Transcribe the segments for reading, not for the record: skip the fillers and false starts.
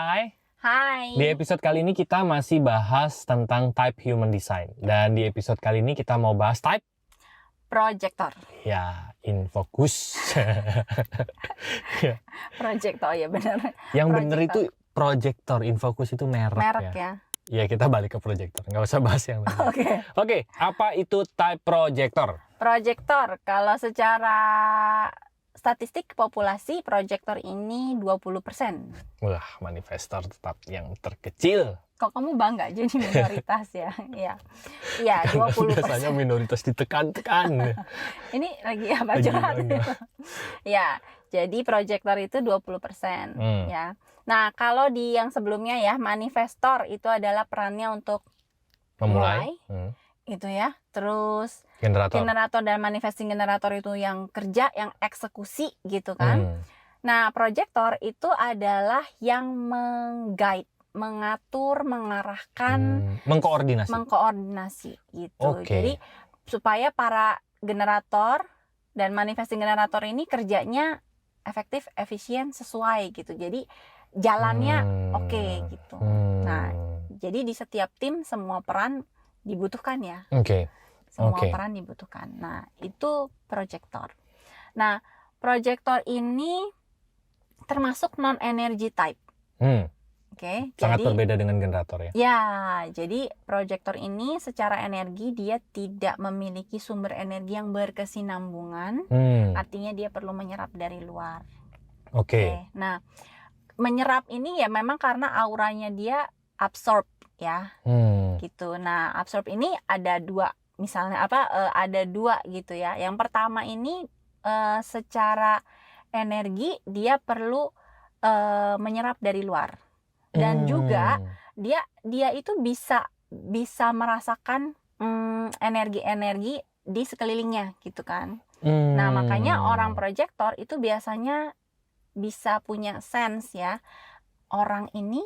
Hai. Hai. Di episode kali ini kita masih bahas tentang type human design. Dan di episode kali ini kita mau bahas type Projector. ya, infocus. Projector, ya benar. Yang bener itu projector, infocus itu merek ya. Ya, kita balik ke projector. Nggak usah bahas yang lain. Oke, apa itu type projector? Projector, kalau secara statistik populasi projector ini 20%. Wah, manifestor tetap yang terkecil. Kok kamu bangga jadi minoritas ya? Iya, 20%. Biasanya minoritas ditekan-tekan. Ini lagi apa curhat? Ya, jadi projector itu 20%. Ya. Nah, kalau di yang sebelumnya ya, manifestor itu adalah perannya untuk memulai. Itu ya. Terus generator dan manifesting generator itu yang kerja, yang eksekusi gitu kan. Nah, projector itu adalah yang mengguide, mengatur, mengarahkan, mengkoordinasi gitu. Jadi supaya para generator dan manifesting generator ini kerjanya efektif, efisien, sesuai gitu. Jadi jalannya oke gitu. Nah, jadi di setiap tim semua peran dibutuhkan ya. Semua peran dibutuhkan. Nah, itu projector. Nah, projector ini termasuk non-energy type. Sangat berbeda dengan generator ya? Ya, jadi projector ini secara energi dia tidak memiliki sumber energi yang berkesinambungan. Artinya dia perlu menyerap dari luar. Nah, menyerap ini ya memang karena auranya dia absorb ya. Gitu. Nah, absorb ini ada dua. Misalnya ada dua gitu ya. Yang pertama ini secara energi dia perlu menyerap dari luar. Dan juga dia itu bisa merasakan energi-energi di sekelilingnya gitu kan. Nah, makanya orang projector itu biasanya bisa punya sense ya. Orang ini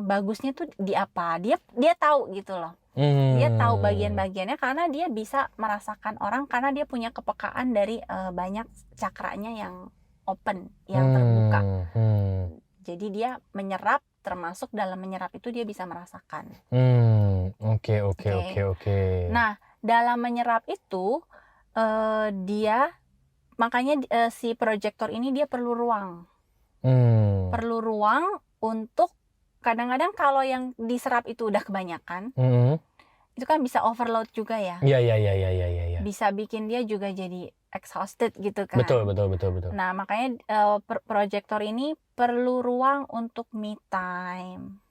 bagusnya tuh di apa? Dia tahu gitu loh. Dia tahu bagian-bagiannya karena dia bisa merasakan orang, karena dia punya kepekaan dari banyak cakranya yang open, yang terbuka. Jadi dia menyerap, termasuk dalam menyerap itu dia bisa merasakan. Oke. Nah, dalam menyerap itu makanya si projector ini dia perlu ruang. Perlu ruang untuk, kadang-kadang kalau yang diserap itu udah kebanyakan, itu kan bisa overload juga ya. Iya. Bisa bikin dia juga jadi exhausted gitu kan. Betul. Nah, makanya projector ini perlu ruang untuk me time,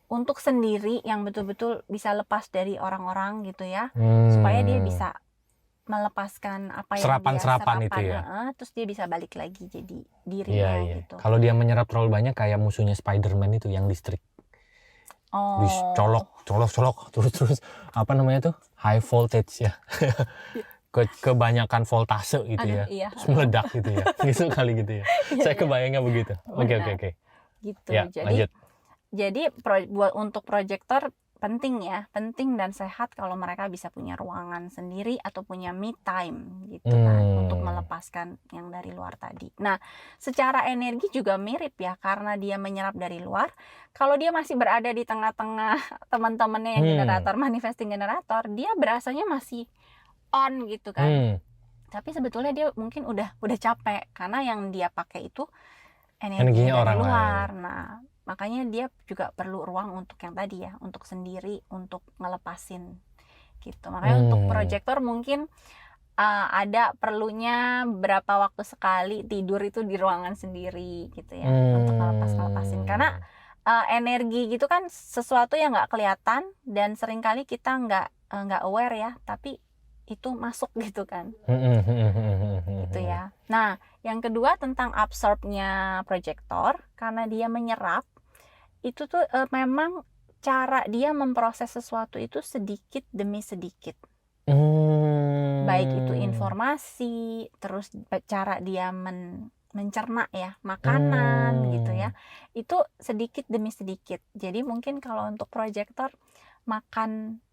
untuk sendiri, yang betul-betul bisa lepas dari orang-orang gitu ya, supaya dia bisa melepaskan apa yang serapan itu ya. Terus dia bisa balik lagi jadi dirinya gitu. Kalau dia menyerap terlalu banyak kayak musuhnya Spider-Man itu yang listrik. Colok terus apa namanya tuh, high voltage ya. Kebanyakan voltase gitu ya. Terus meledak gitu ya. Gitu kali gitu ya. Saya kebayangnya begitu. Oke. Gitu. Ya, lanjut. Jadi untuk projector penting dan sehat kalau mereka bisa punya ruangan sendiri atau punya me time gitu kan, untuk melepaskan yang dari luar tadi. Nah, secara energi juga mirip ya, karena dia menyerap dari luar. Kalau dia masih berada di tengah-tengah teman-temannya yang generator, manifesting generator, dia berasanya masih on gitu kan. Tapi sebetulnya dia mungkin udah capek karena yang dia pakai itu energinya dari luar. Nah, makanya dia juga perlu ruang untuk yang tadi ya, untuk sendiri, untuk ngelepasin gitu. Makanya untuk projector mungkin ada perlunya berapa waktu sekali tidur itu di ruangan sendiri gitu ya, untuk ngelepasin. Karena energi gitu kan sesuatu yang nggak kelihatan dan seringkali kita nggak aware ya, tapi itu masuk gitu kan. Gitu ya. Nah, yang kedua tentang absorbnya projector, karena dia menyerap, itu tuh memang cara dia memproses sesuatu itu sedikit demi sedikit. Baik itu informasi, terus cara dia mencerna ya makanan gitu ya, itu sedikit demi sedikit. Jadi mungkin kalau untuk projector makan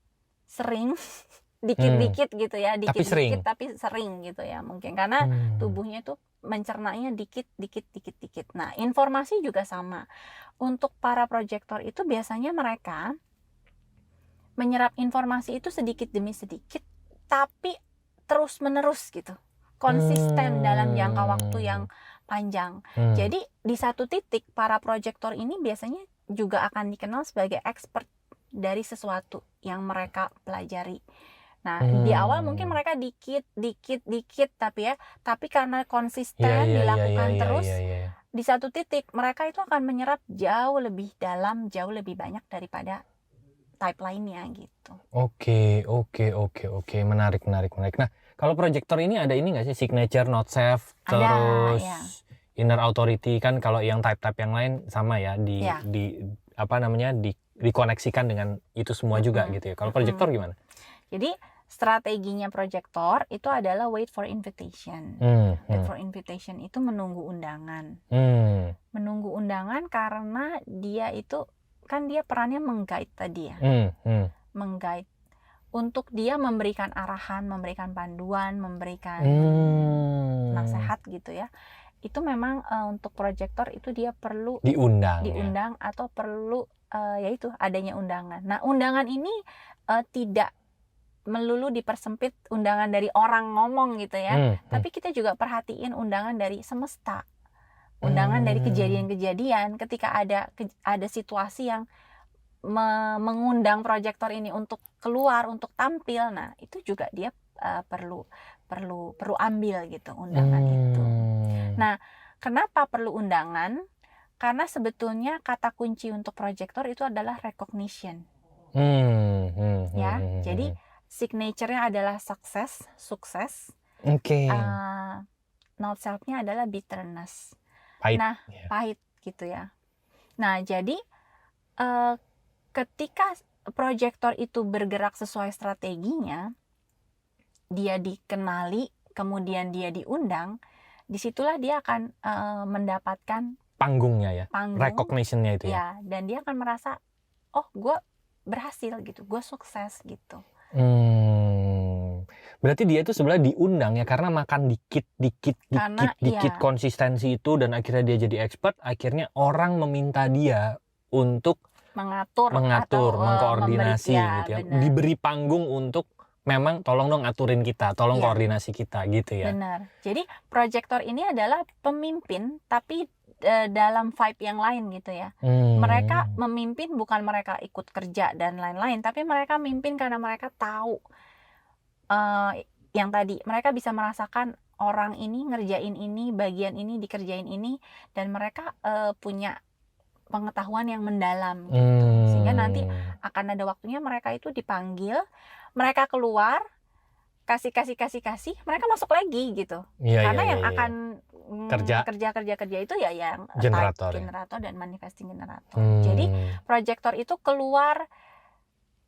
sering dikit-dikit gitu ya, dikit-dikit tapi sering gitu ya, mungkin karena tubuhnya tuh mencernanya dikit. Nah, informasi juga sama. Untuk para proyektor itu biasanya mereka menyerap informasi itu sedikit demi sedikit, tapi terus-menerus gitu. Konsisten dalam jangka waktu yang panjang. Jadi di satu titik para proyektor ini biasanya juga akan dikenal sebagai expert dari sesuatu yang mereka pelajari. Nah, di awal mungkin mereka dikit, tapi karena konsisten dilakukan terus, di satu titik mereka itu akan menyerap jauh lebih dalam, jauh lebih banyak daripada type lainnya gitu. Oke. Menarik. Nah, kalau proyektor ini ada ini nggak sih, signature, not safe, terus ya. inner authority? Kan kalau yang type yang lain sama ya, dikoneksikan dengan itu semua juga gitu ya. Kalau proyektor gimana? Jadi strateginya proyektor itu adalah wait for invitation. Wait for invitation itu menunggu undangan. Menunggu undangan karena dia itu kan dia perannya meng-guide tadi ya. Meng-guide untuk dia memberikan arahan, memberikan panduan, memberikan nasihat gitu ya. Itu memang untuk proyektor itu dia perlu diundang atau perlu yaitu adanya undangan. Nah, undangan ini tidak melulu dipersempit undangan dari orang ngomong gitu ya. Tapi kita juga perhatiin undangan dari semesta. Undangan dari kejadian-kejadian ketika ada situasi yang mengundang proyektor ini untuk keluar, untuk tampil. Nah, itu juga dia perlu ambil gitu undangan itu. Nah, kenapa perlu undangan? Karena sebetulnya kata kunci untuk proyektor itu adalah recognition. Ya, jadi signature-nya adalah sukses. Not self-nya adalah bitterness. Pahit gitu ya. Nah, jadi ketika proyektor itu bergerak sesuai strateginya, dia dikenali, kemudian dia diundang, disitulah dia akan mendapatkan panggungnya ya, recognition-nya itu ya. Dan dia akan merasa, oh gue berhasil gitu, gue sukses gitu. Berarti dia itu sebenarnya diundang ya karena makan dikit konsistensi itu, dan akhirnya dia jadi expert. Akhirnya orang meminta dia untuk mengatur, mengkoordinasi gitu ya. Benar. Diberi panggung untuk memang tolong dong aturin kita, tolong koordinasi kita gitu ya. Benar. Jadi proyektor ini adalah pemimpin tapi dalam vibe yang lain gitu ya. Mereka memimpin bukan mereka ikut kerja dan lain-lain, tapi mereka memimpin karena mereka tahu yang tadi mereka bisa merasakan orang ini ngerjain ini, bagian ini dikerjain ini, dan mereka punya pengetahuan yang mendalam gitu. Sehingga nanti akan ada waktunya mereka itu dipanggil, mereka keluar, kasih, mereka masuk lagi gitu. Karena yang akan kerja itu ya yang generator dan manifesting generator. Jadi proyektor itu keluar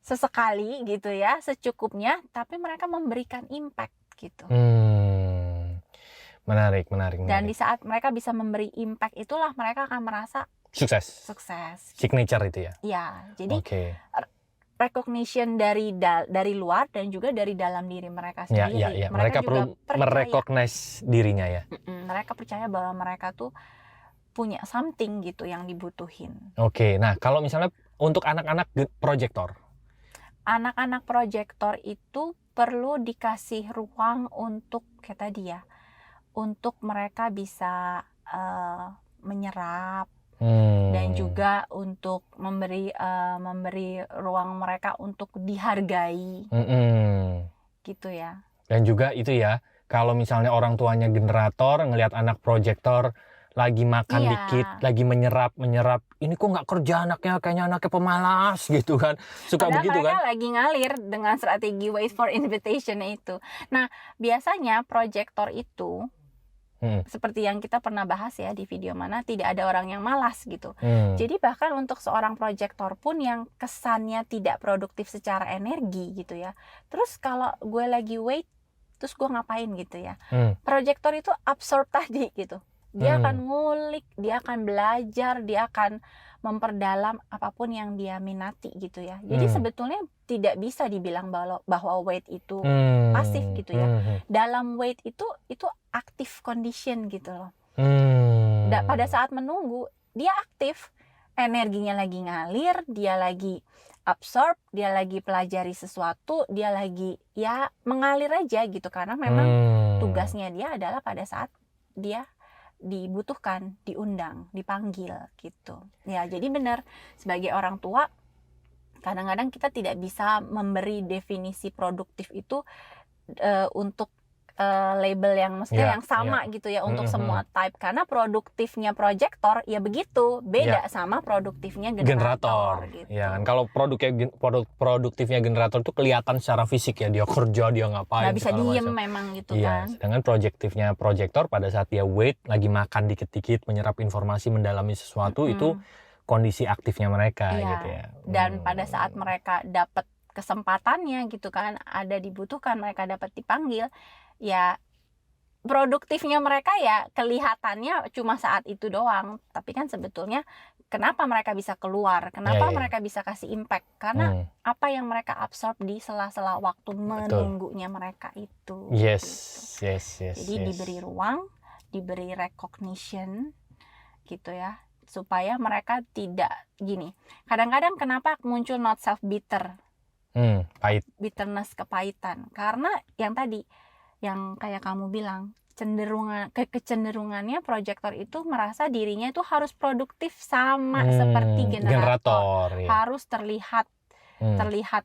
sesekali gitu ya, secukupnya, tapi mereka memberikan impact gitu. Menarik. Dan di saat mereka bisa memberi impact itulah mereka akan merasa sukses. Signature itu ya. Ya, jadi recognition dari luar dan juga dari dalam diri mereka sendiri. Ya. Mereka perlu merecognize dirinya ya. Mereka percaya bahwa mereka tuh punya something gitu yang dibutuhin. Nah kalau misalnya untuk anak-anak proyektor. Anak-anak proyektor itu perlu dikasih ruang untuk kayak tadi ya, untuk mereka bisa menyerap. Dan juga untuk memberi ruang mereka untuk dihargai, gitu ya. Dan juga itu ya, kalau misalnya orang tuanya generator ngelihat anak proyektor lagi makan dikit, lagi menyerap, ini kok nggak kerja anaknya, kayaknya anaknya pemalas gitu kan, suka padahal begitu mereka kan? Lagi ngalir dengan strategi wait for invitation itu. Nah, biasanya proyektor itu seperti yang kita pernah bahas ya di video mana, tidak ada orang yang malas gitu. Jadi bahkan untuk seorang proyektor pun yang kesannya tidak produktif secara energi gitu ya, terus kalau gue lagi wait, terus gue ngapain gitu ya, proyektor itu absorb tadi gitu. Dia akan ngulik, dia akan belajar, dia akan memperdalam apapun yang dia minati gitu ya. Jadi sebetulnya tidak bisa dibilang bahwa wait itu pasif gitu ya. Dalam wait itu aktif condition gitu loh. Pada saat menunggu dia aktif, energinya lagi ngalir, dia lagi absorb, dia lagi pelajari sesuatu, dia lagi ya mengalir aja gitu, karena memang tugasnya dia adalah pada saat dia dibutuhkan, diundang, dipanggil gitu. Ya, jadi benar, sebagai orang tua kadang-kadang kita tidak bisa memberi definisi produktif itu untuk label yang mestinya yang sama gitu ya untuk semua type, karena produktifnya projector ya begitu beda sama produktifnya generator gitu. Ya kan, kalau produktifnya generator itu kelihatan secara fisik ya, dia kerja, dia ngapain, nggak bisa diem memang gitu kan. Sedangkan produktifnya projector pada saat dia wait, lagi makan dikit-dikit, menyerap informasi, mendalami sesuatu, itu kondisi aktifnya mereka gitu ya. Dan pada saat mereka dapat kesempatannya gitu kan, ada dibutuhkan, mereka dapat dipanggil, ya produktifnya mereka ya kelihatannya cuma saat itu doang, tapi kan sebetulnya kenapa mereka bisa keluar, kenapa mereka bisa kasih impact, karena apa yang mereka absorb di sela-sela waktu menunggunya mereka itu. Yes. Jadi diberi ruang, diberi recognition gitu ya, supaya mereka tidak gini. Kadang-kadang kenapa muncul not self bitter, pahit, bitterness, kepahitan, karena yang tadi yang kayak kamu bilang, kecenderungannya projector itu merasa dirinya itu harus produktif sama seperti generator. Harus terlihat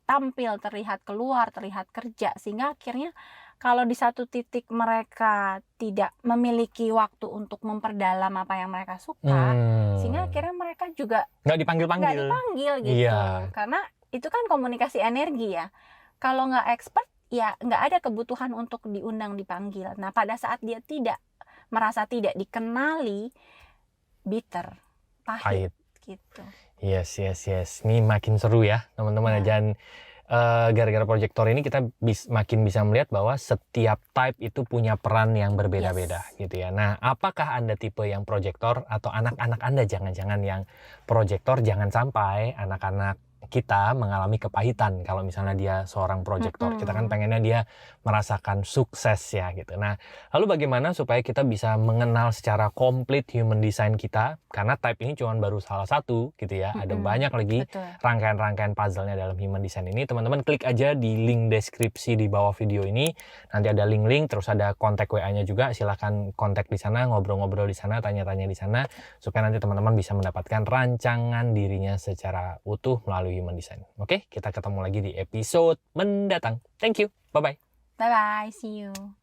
tampil, terlihat keluar, terlihat kerja, sehingga akhirnya kalau di satu titik mereka tidak memiliki waktu untuk memperdalam apa yang mereka suka, sehingga akhirnya mereka juga nggak dipanggil gitu. Karena itu kan komunikasi energi ya. Kalau nggak expert ya nggak ada kebutuhan untuk diundang, dipanggil. Nah, pada saat dia merasa tidak dikenali, bitter, pahit gitu. Yes. Ini makin seru ya teman-teman. Dan gara-gara projector ini kita makin bisa melihat bahwa setiap type itu punya peran yang berbeda-beda gitu ya. Nah, apakah Anda tipe yang projector atau anak-anak Anda jangan-jangan yang projector? Jangan sampai anak-anak kita mengalami kepahitan kalau misalnya dia seorang projector. Kita kan pengennya dia merasakan sukses ya gitu. Nah, lalu bagaimana supaya kita bisa mengenal secara komplit human design kita? Karena type ini cuma baru salah satu gitu ya. Ada banyak lagi rangkaian-rangkaian puzzle-nya dalam human design ini. Teman-teman klik aja di link deskripsi di bawah video ini. Nanti ada link-link, terus ada kontak WA-nya juga. Silahkan kontak di sana, ngobrol-ngobrol di sana, tanya-tanya di sana, supaya nanti teman-teman bisa mendapatkan rancangan dirinya secara utuh melalui human design. Oke, kita ketemu lagi di episode mendatang. Thank you. Bye-bye. Bye-bye. See you.